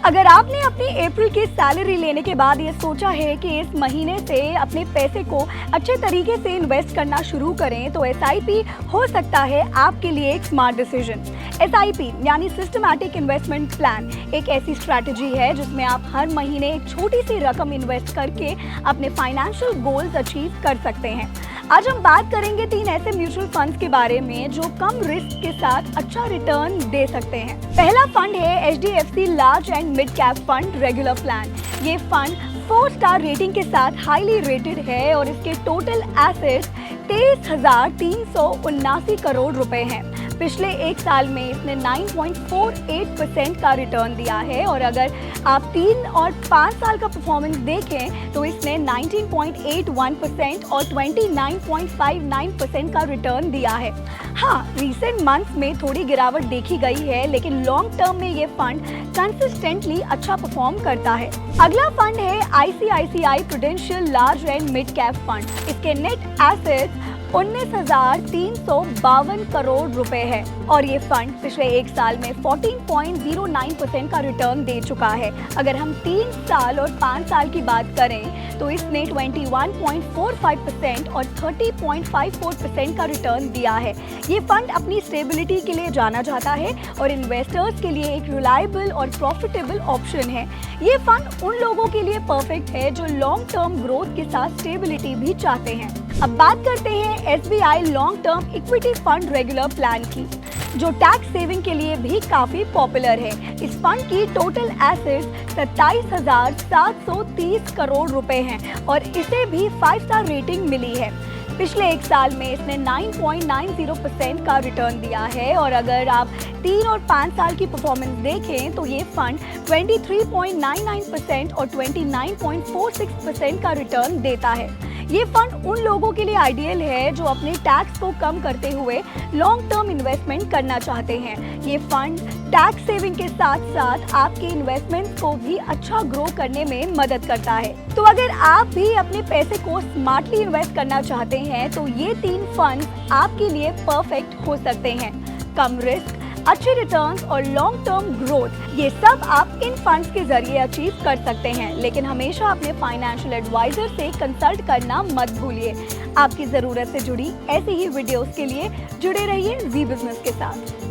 अगर आपने अपनी अप्रैल की सैलरी लेने के बाद ये सोचा है कि इस महीने से अपने पैसे को अच्छे तरीके से इन्वेस्ट करना शुरू करें, तो एसआईपी हो सकता है आपके लिए एक स्मार्ट डिसीजन। एसआईपी यानी सिस्टमैटिक इन्वेस्टमेंट प्लान एक ऐसी स्ट्रैटेजी है जिसमें आप हर महीने एक छोटी सी रकम इन्वेस्ट करके अपने फाइनेंशियल गोल्स अचीव कर सकते हैं। आज हम बात करेंगे 3 ऐसे म्यूचुअल फंड्स के बारे में जो कम रिस्क के साथ अच्छा रिटर्न दे सकते हैं। पहला फंड है HDFC large and mid cap fund regular plan. ये फंड 4 स्टार रेटिंग के साथ हाईली रेटेड है और इसके टोटल एसेट्स 23,379 करोड़ रुपए हैं। पिछले 1 साल में इसने 9.48% का रिटर्न दिया है और अगर आप 3 और 5 साल का परफॉर्मेंस देखें तो इसने 19.81% और 29.59% का रिटर्न दिया है। हाँ, रिसेंट मंथ्स में थोड़ी गिरावट देखी गई है, लेकिन लॉन्ग टर्म में ये फंड कंसिस्टेंटली अच्छा परफॉर्म करता है। अगला फंड है ICICI prudential large and mid cap fund. इसके नेट एसेट्स 19,352 करोड़ रुपए है और ये फंड पिछले 1 साल में 14.09% का रिटर्न दे चुका है। अगर हम 3 साल और 5 साल की बात करें तो इसने 21.45% और 30.54% का रिटर्न दिया है। ये फंड अपनी स्टेबिलिटी के लिए जाना जाता है और इन्वेस्टर्स के लिए एक रिलायबल और प्रॉफिटेबल ऑप्शन है। ये फंड उन लोगों के लिए परफेक्ट है जो लॉन्ग टर्म ग्रोथ के साथ स्टेबिलिटी भी चाहते हैं। अब बात करते हैं SBI long term equity fund regular plan की, जो टैक्स सेविंग के लिए भी काफी पॉपुलर है। इस फंड की टोटल एसेट्स 27,730 करोड़ रुपए हैं और इसे भी 5 स्टार रेटिंग मिली है। पिछले 1 साल में इसने 9.90% का रिटर्न दिया है और अगर आप 3 और 5 साल की परफॉर्मेंस देखें तो ये फंड 23.99% और 29.46% का रिटर्न देता है। ये फंड उन लोगों के लिए आइडियल है जो अपने टैक्स को कम करते हुए लॉन्ग टर्म इन्वेस्टमेंट करना चाहते हैं। ये फंड टैक्स सेविंग के साथ साथ आपके इन्वेस्टमेंट को भी अच्छा ग्रो करने में मदद करता है। तो अगर आप भी अपने पैसे को स्मार्टली इन्वेस्ट करना चाहते हैं तो ये 3 फंड आपके लिए परफेक्ट हो सकते हैं। कम रिस्क, अच्छे रिटर्न्स और लॉन्ग टर्म ग्रोथ, ये सब आप इन फंड्स के जरिए अचीव कर सकते हैं, लेकिन हमेशा अपने फाइनेंशियल एडवाइजर से कंसल्ट करना मत भूलिए। आपकी ज़रूरत से जुड़ी ऐसी ही वीडियोस के लिए जुड़े रहिए जी बिजनेस के साथ।